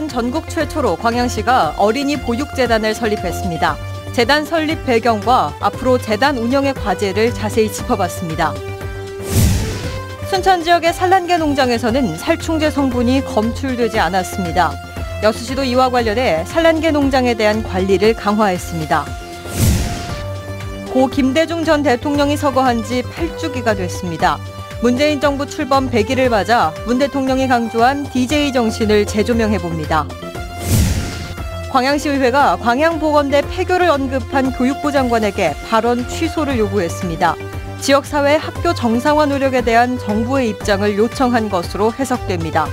이번 전국 최초로 광양시가 어린이 보육재단을 설립했습니다. 재단 설립 배경과 앞으로 재단 운영의 과제를 자세히 짚어봤습니다. 순천 지역의 산란계 농장에서는 살충제 성분이 검출되지 않았습니다. 여수시도 이와 관련해 산란계 농장에 대한 관리를 강화했습니다. 고 김대중 전 대통령이 서거한 지 8주기가 됐습니다. 문재인 정부 출범 100일을 맞아 문 대통령이 강조한 DJ 정신을 재조명해봅니다. 광양시의회가 광양보건대 폐교를 언급한 교육부 장관에게 발언 취소를 요구했습니다. 지역사회 학교 정상화 노력에 대한 정부의 입장을 요청한 것으로 해석됩니다.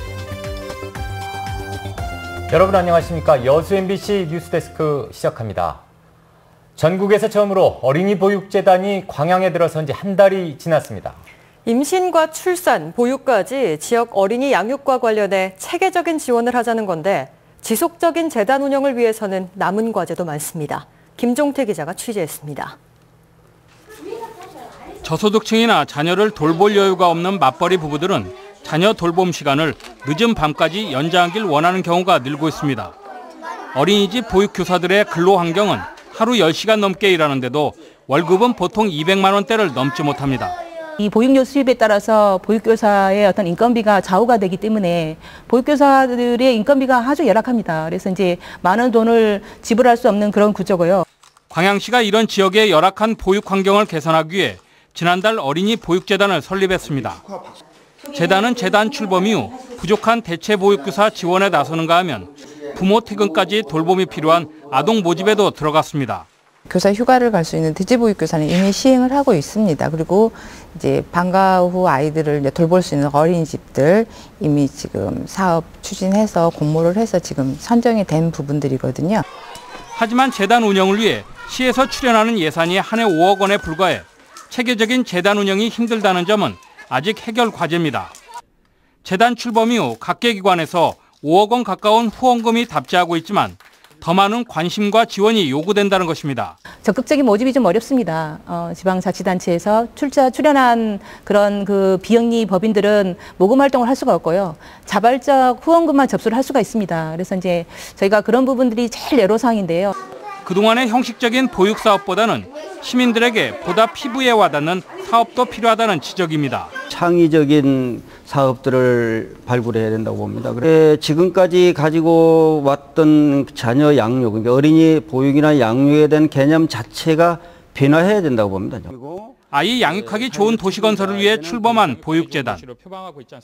여러분 안녕하십니까. 여수 MBC 뉴스데스크 시작합니다. 전국에서 처음으로 어린이 보육재단이 광양에 들어선 지 한 달이 지났습니다. 임신과 출산, 보육까지 지역 어린이 양육과 관련해 체계적인 지원을 하자는 건데 지속적인 재단 운영을 위해서는 남은 과제도 많습니다. 김종태 기자가 취재했습니다. 저소득층이나 자녀를 돌볼 여유가 없는 맞벌이 부부들은 자녀 돌봄 시간을 늦은 밤까지 연장하길 원하는 경우가 늘고 있습니다. 어린이집 보육교사들의 근로 환경은 하루 10시간 넘게 일하는데도 월급은 보통 200만 원대를 넘지 못합니다. 이 보육료 수입에 따라서 보육교사의 어떤 인건비가 좌우가 되기 때문에 보육교사들의 인건비가 아주 열악합니다. 그래서 이제 많은 돈을 지불할 수 없는 그런 구조고요. 광양시가 이런 지역의 열악한 보육 환경을 개선하기 위해 지난달 어린이 보육재단을 설립했습니다. 재단은 재단 출범 이후 부족한 대체 보육교사 지원에 나서는가 하면 부모 퇴근까지 돌봄이 필요한 아동 모집에도 들어갔습니다. 교사 휴가를 갈 수 있는 대체보육교사는 이미 시행을 하고 있습니다. 그리고 이제 방과 후 아이들을 이제 돌볼 수 있는 어린이집들 이미 지금 사업 추진해서 공모를 해서 지금 선정이 된 부분들이거든요. 하지만 재단 운영을 위해 시에서 출연하는 예산이 한 해 5억 원에 불과해 체계적인 재단 운영이 힘들다는 점은 아직 해결 과제입니다. 재단 출범 이후 각계기관에서 5억 원 가까운 후원금이 답지하고 있지만 더 많은 관심과 지원이 요구된다는 것입니다. 적극적인 모집이 좀 어렵습니다. 지방자치단체에서 출연한 그런 그 비영리 법인들은 모금 활동을 할 수가 없고요. 자발적 후원금만 접수를 할 수가 있습니다. 그래서 이제 저희가 그런 부분들이 제일 애로사항인데요. 그동안의 형식적인 보육 사업보다는 시민들에게 보다 피부에 와닿는 사업도 필요하다는 지적입니다. 창의적인 사업들을 발굴해야 된다고 봅니다. 지금까지 가지고 왔던 자녀 양육, 그러니까 어린이 보육이나 양육에 대한 개념 자체가 변화해야 된다고 봅니다. 아이 양육하기 좋은 도시 건설을 위해 출범한 보육재단.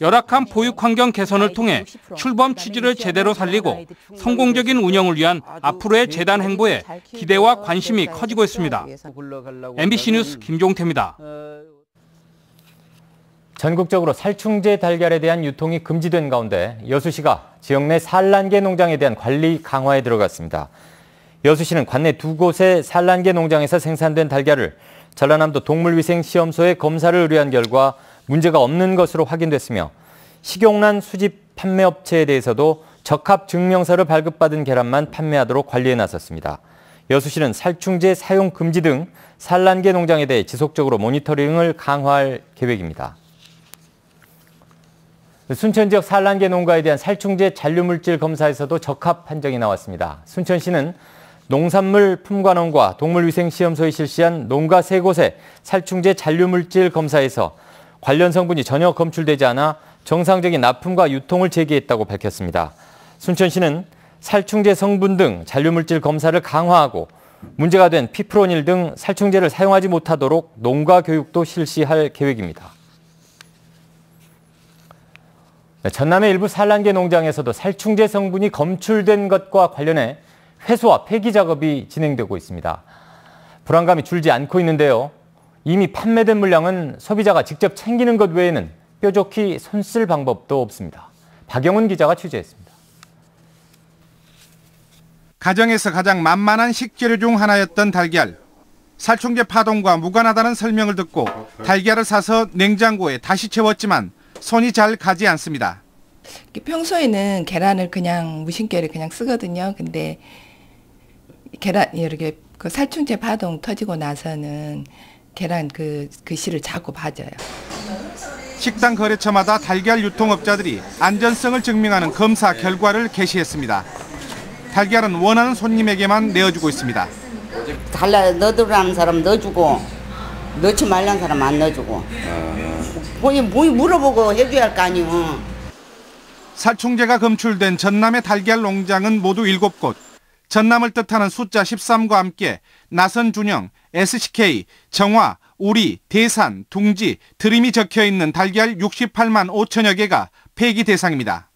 열악한 보육 환경 개선을 통해 출범 취지를 제대로 살리고 성공적인 운영을 위한 앞으로의 재단 행보에 기대와 관심이 커지고 있습니다. MBC 뉴스 김종태입니다. 전국적으로 살충제 달걀에 대한 유통이 금지된 가운데 여수시가 지역 내 산란계 농장에 대한 관리 강화에 들어갔습니다. 여수시는 관내 2곳의 산란계 농장에서 생산된 달걀을 전라남도 동물위생시험소에 검사를 의뢰한 결과 문제가 없는 것으로 확인됐으며 식용란 수집 판매업체에 대해서도 적합증명서를 발급받은 계란만 판매하도록 관리에 나섰습니다. 여수시는 살충제 사용 금지 등 산란계 농장에 대해 지속적으로 모니터링을 강화할 계획입니다. 순천 지역 산란계 농가에 대한 살충제 잔류물질 검사에서도 적합 판정이 나왔습니다. 순천시는 농산물 품관원과 동물위생시험소에 실시한 농가 3곳의 살충제 잔류물질 검사에서 관련 성분이 전혀 검출되지 않아 정상적인 납품과 유통을 재개했다고 밝혔습니다. 순천시는 살충제 성분 등 잔류물질 검사를 강화하고 문제가 된 피프로닐 등 살충제를 사용하지 못하도록 농가 교육도 실시할 계획입니다. 전남의 일부 산란계 농장에서도 살충제 성분이 검출된 것과 관련해 회수와 폐기 작업이 진행되고 있습니다. 불안감이 줄지 않고 있는데요. 이미 판매된 물량은 소비자가 직접 챙기는 것 외에는 뾰족히 손쓸 방법도 없습니다. 박영훈 기자가 취재했습니다. 가정에서 가장 만만한 식재료 중 하나였던 달걀. 살충제 파동과 무관하다는 설명을 듣고 달걀을 사서 냉장고에 다시 채웠지만 손이 잘 가지 않습니다. 평소에는 계란을 그냥 무심결에 그냥 쓰거든요. 근데 계란 이렇게 그 살충제 파동 터지고 나서는 계란 그 실을 자꾸 봐져요. 식당 거래처마다 달걀 유통업자들이 안전성을 증명하는 검사 결과를 게시했습니다. 달걀은 원하는 손님에게만 내어주고 있습니다. 달라 넣어두라는 사람 넣어주고 넣지 말라는 사람 안 넣어주고 뭐 물어보고 해줘야 할 거 아니오. 살충제가 검출된 전남의 달걀 농장은 모두 7곳. 전남을 뜻하는 숫자 13과 함께 나선 준영, SCK, 정화, 우리, 대산, 둥지, 드림이 적혀있는 달걀 68만 5천여 개가 폐기 대상입니다.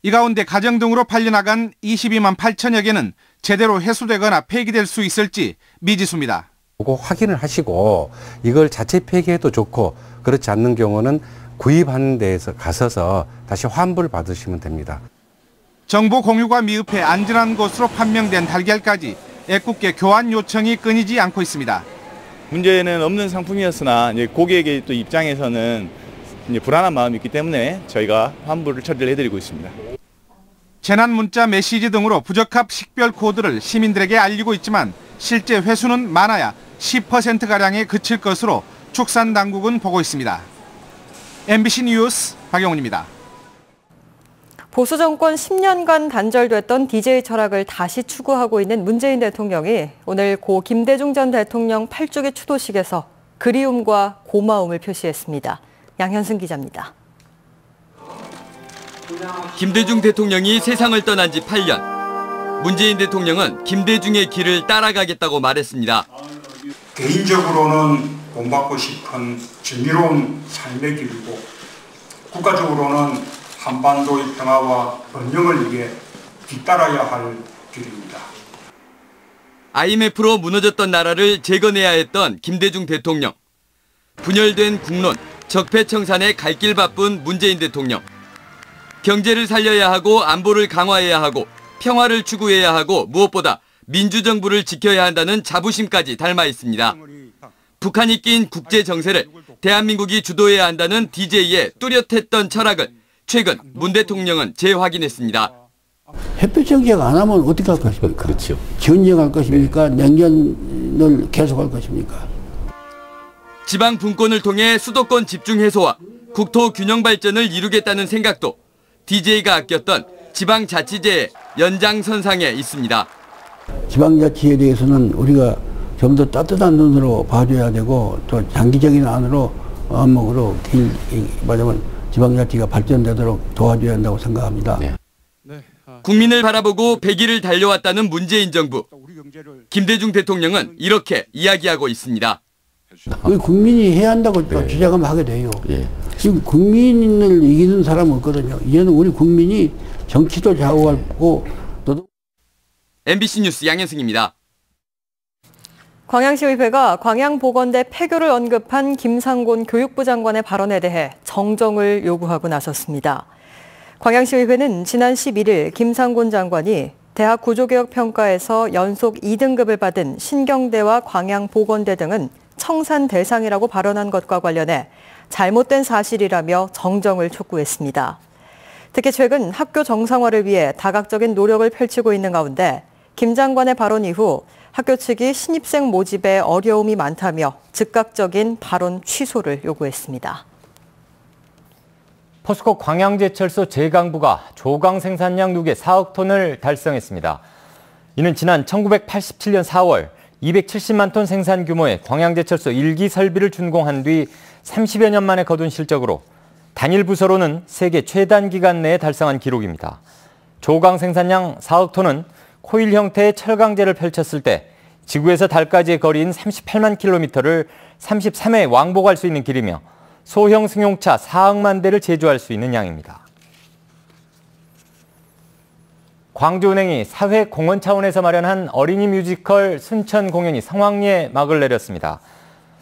이 가운데 가정 등으로 팔려나간 22만 8천여 개는 제대로 회수되거나 폐기될 수 있을지 미지수입니다. 그거 확인을 하시고 이걸 자체 폐기해도 좋고 그렇지 않는 경우는 구입하는 데에서 가서서 다시 환불 받으시면 됩니다. 정보 공유가 미흡해 안전한 곳으로 판명된 달걀까지 애꿎게 교환 요청이 끊이지 않고 있습니다. 문제는 없는 상품이었으나 이제 고객의 또 입장에서는 이제 불안한 마음이 있기 때문에 저희가 환불을 처리를 해드리고 있습니다. 재난 문자 메시지 등으로 부적합 식별 코드를 시민들에게 알리고 있지만 실제 회수는 많아야 10%가량에 그칠 것으로 축산당국은 보고 있습니다. MBC 뉴스 박영훈입니다. 보수 정권 10년간 단절됐던 DJ 철학을 다시 추구하고 있는 문재인 대통령이 오늘 고 김대중 전 대통령 8주기 추도식에서 그리움과 고마움을 표시했습니다. 양현승 기자입니다. 김대중 대통령이 세상을 떠난 지 8년. 문재인 대통령은 김대중의 길을 따라가겠다고 말했습니다. 개인적으로는 본받고 싶은 정의로운 삶의 길이고 국가적으로는 한반도의 평화와 번영을 위해 뒤따라야 할 길입니다. IMF로 무너졌던 나라를 재건해야 했던 김대중 대통령. 분열된 국론, 적폐청산에 갈 길 바쁜 문재인 대통령. 경제를 살려야 하고 안보를 강화해야 하고 평화를 추구해야 하고 무엇보다 민주정부를 지켜야 한다는 자부심까지 닮아 있습니다. 북한이 낀 국제 정세를 대한민국이 주도해야 한다는 DJ의 뚜렷했던 철학을 최근 문 대통령은 재확인했습니다. 햇볕 정책 안 하면 어떻게 할 것입니까? 그렇죠. 전쟁할 것입니까? 냉전을 계속할 것입니까? 지방 분권을 통해 수도권 집중 해소와 국토 균형 발전을 이루겠다는 생각도 DJ가 아꼈던 지방자치제의 연장선상에 있습니다. 지방자치에 대해서는 우리가 좀 더 따뜻한 눈으로 봐줘야 되고 또 장기적인 안목으로 말하자면 지방자치가 발전되도록 도와줘야 한다고 생각합니다. 국민을 바라보고 100일을 달려왔다는 문재인 정부. 김대중 대통령은 이렇게 이야기하고 있습니다. 국민이 해야 한다고 주장하면 하게 돼요. 지금 국민을 이기는 사람은 없거든요. 이제는 우리 국민이 정치도 좌우하고 MBC 뉴스 양현승입니다. 광양시의회가 광양보건대 폐교를 언급한 김상곤 교육부 장관의 발언에 대해 정정을 요구하고 나섰습니다. 광양시의회는 지난 11일 김상곤 장관이 대학 구조개혁 평가에서 연속 2등급을 받은 신경대와 광양보건대 등은 청산 대상이라고 발언한 것과 관련해 잘못된 사실이라며 정정을 촉구했습니다. 특히 최근 학교 정상화를 위해 다각적인 노력을 펼치고 있는 가운데 김 장관의 발언 이후 학교 측이 신입생 모집에 어려움이 많다며 즉각적인 발언 취소를 요구했습니다. 포스코 광양제철소 제강부가 조강 생산량 누계 4억 톤을 달성했습니다. 이는 지난 1987년 4월 270만 톤 생산 규모의 광양제철소 1기 설비를 준공한 뒤 30여 년 만에 거둔 실적으로 단일 부서로는 세계 최단 기간 내에 달성한 기록입니다. 조강 생산량 4억 톤은 코일 형태의 철강제를 펼쳤을 때 지구에서 달까지의 거리인 38만 킬로미터를 33회 왕복할 수 있는 길이며 소형 승용차 4억만 대를 제조할 수 있는 양입니다. 광주은행이 사회 공헌 차원에서 마련한 어린이 뮤지컬 순천 공연이 성황리에 막을 내렸습니다.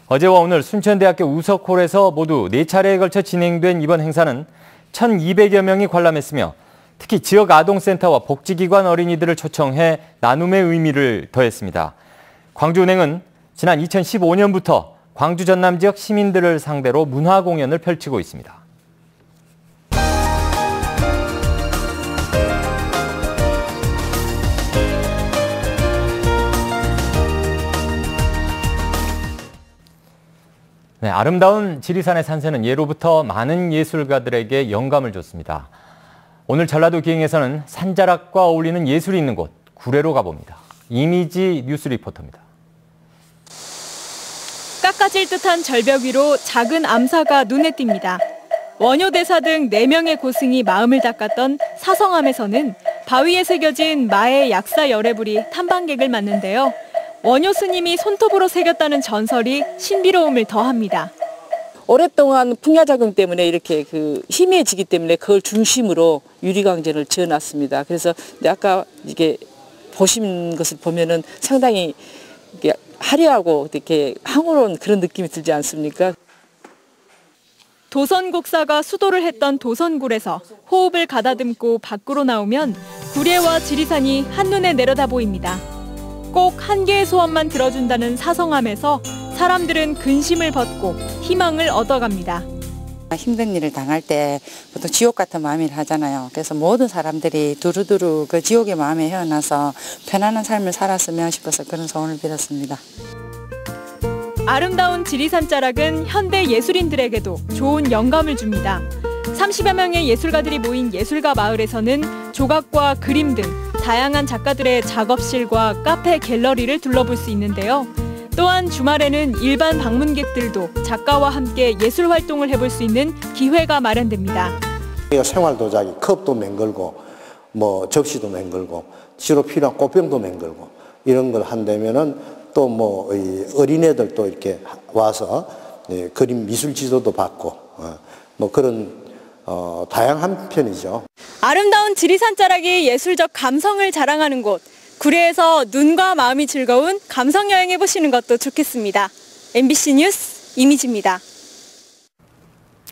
어제와 오늘 순천대학교 우석홀에서 모두 4차례에 걸쳐 진행된 이번 행사는 1,200여 명이 관람했으며 특히 지역 아동센터와 복지기관 어린이들을 초청해 나눔의 의미를 더했습니다. 광주은행은 지난 2015년부터 광주 전남 지역 시민들을 상대로 문화 공연을 펼치고 있습니다. 네, 아름다운 지리산의 산세는 예로부터 많은 예술가들에게 영감을 줬습니다. 오늘 전라도 기행에서는 산자락과 어울리는 예술이 있는 곳 구례로 가봅니다. 이미지 뉴스 리포터입니다. 깎아질 듯한 절벽 위로 작은 암사가 눈에 띕니다. 원효대사 등 4명의 고승이 마음을 닦았던 사성암에서는 바위에 새겨진 마의 약사 열애불이 탐방객을 맞는데요. 원효 스님이 손톱으로 새겼다는 전설이 신비로움을 더합니다. 오랫동안 풍야작용 때문에 이렇게 희미해지기 때문에 그걸 중심으로 유리광전을 지어놨습니다. 그래서 아까 이게 보신 것을 보면은 상당히 화려하고 이렇게 황홀한 그런 느낌이 들지 않습니까? 도선곡사가 수도를 했던 도선굴에서 호흡을 가다듬고 밖으로 나오면 구례와 지리산이 한눈에 내려다 보입니다. 꼭 한 개의 소원만 들어준다는 사성암에서 사람들은 근심을 벗고 희망을 얻어갑니다. 힘든 일을 당할 때 보통 지옥 같은 마음을 하잖아요. 그래서 모든 사람들이 두루두루 그 지옥의 마음에 헤어나서 편안한 삶을 살았으면 싶어서 그런 소원을 빌었습니다. 아름다운 지리산 자락은 현대 예술인들에게도 좋은 영감을 줍니다. 30여 명의 예술가들이 모인 예술가 마을에서는 조각과 그림 등 다양한 작가들의 작업실과 카페, 갤러리를 둘러볼 수 있는데요. 또한 주말에는 일반 방문객들도 작가와 함께 예술 활동을 해볼 수 있는 기회가 마련됩니다. 생활 도자기, 컵도 맹글고, 접시도 맹글고, 지로 필요한 꽃병도 맹글고 이런 걸 한다면은 또 어린애들도 이렇게 와서 그림 미술 지도도 받고 그런 다양한 편이죠. 아름다운 지리산 자락이 예술적 감성을 자랑하는 곳. 구례에서 눈과 마음이 즐거운 감성 여행해 보시는 것도 좋겠습니다. MBC 뉴스 이미지입니다.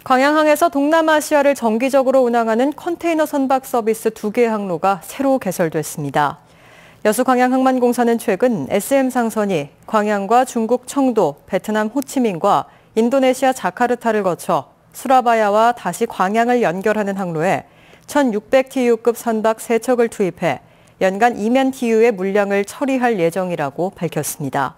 광양항에서 동남아시아를 정기적으로 운항하는 컨테이너 선박 서비스 2개 항로가 새로 개설됐습니다. 여수광양항만공사는 최근 SM 상선이 광양과 중국 청도, 베트남 호치민과 인도네시아 자카르타를 거쳐 수라바야와 다시 광양을 연결하는 항로에 1,600TU급 선박 3척을 투입해 연간 2만 TU의 물량을 처리할 예정이라고 밝혔습니다.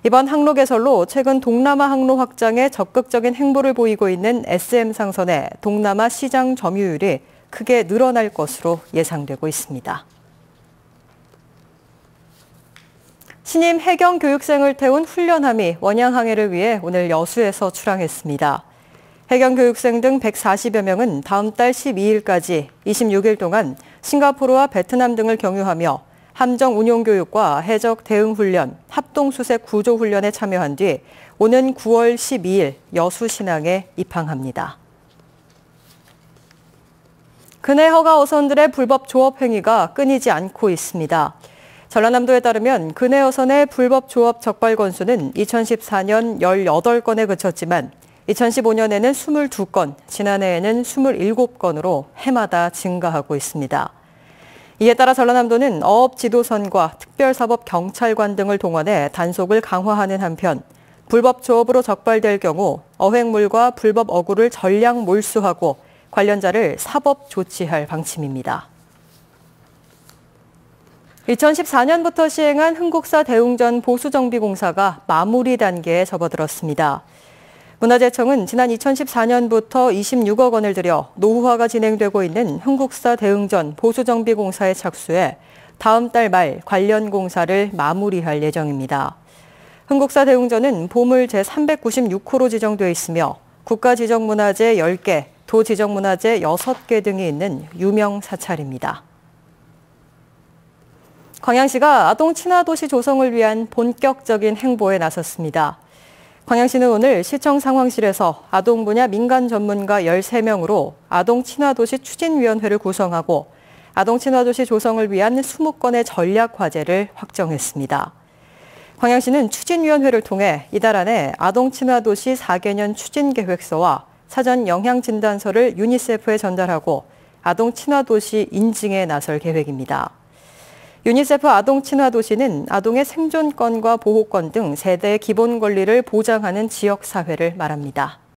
이번 항로 개설로 최근 동남아 항로 확장에 적극적인 행보를 보이고 있는 SM 상선의 동남아 시장 점유율이 크게 늘어날 것으로 예상되고 있습니다. 신임 해경 교육생을 태운 훈련함이 원양항해를 위해 오늘 여수에서 출항했습니다. 해경 교육생 등 140여 명은 다음 달 12일까지 26일 동안 싱가포르와 베트남 등을 경유하며 함정 운용 교육과 해적 대응 훈련, 합동 수색 구조 훈련에 참여한 뒤 오는 9월 12일 여수 신항에 입항합니다. 근해 허가 어선들의 불법 조업 행위가 끊이지 않고 있습니다. 전라남도에 따르면 근해 어선의 불법 조업 적발 건수는 2014년 18건에 그쳤지만 2015년에는 22건, 지난해에는 27건으로 해마다 증가하고 있습니다. 이에 따라 전라남도는 어업지도선과 특별사법경찰관 등을 동원해 단속을 강화하는 한편 불법 조업으로 적발될 경우 어획물과 불법 어구를 전량 몰수하고 관련자를 사법 조치할 방침입니다. 2014년부터 시행한 흥국사 대웅전 보수정비공사가 마무리 단계에 접어들었습니다. 문화재청은 지난 2014년부터 26억 원을 들여 노후화가 진행되고 있는 흥국사 대웅전 보수정비공사에 착수해 다음 달 말 관련 공사를 마무리할 예정입니다. 흥국사 대웅전은 보물 제396호로 지정돼 있으며 국가지정문화재 10개, 도지정문화재 6개 등이 있는 유명 사찰입니다. 광양시가 아동 친화도시 조성을 위한 본격적인 행보에 나섰습니다. 광양시는 오늘 시청 상황실에서 아동 분야 민간 전문가 13명으로 아동 친화도시 추진위원회를 구성하고 아동 친화도시 조성을 위한 20건의 전략 과제를 확정했습니다. 광양시는 추진위원회를 통해 이달 안에 아동 친화도시 4개년 추진계획서와 사전 영향진단서를 유니세프에 전달하고 아동 친화도시 인증에 나설 계획입니다. 유니세프 아동 친화도시는 아동의 생존권과 보호권 등 세대의 기본 권리를 보장하는 지역사회를 말합니다.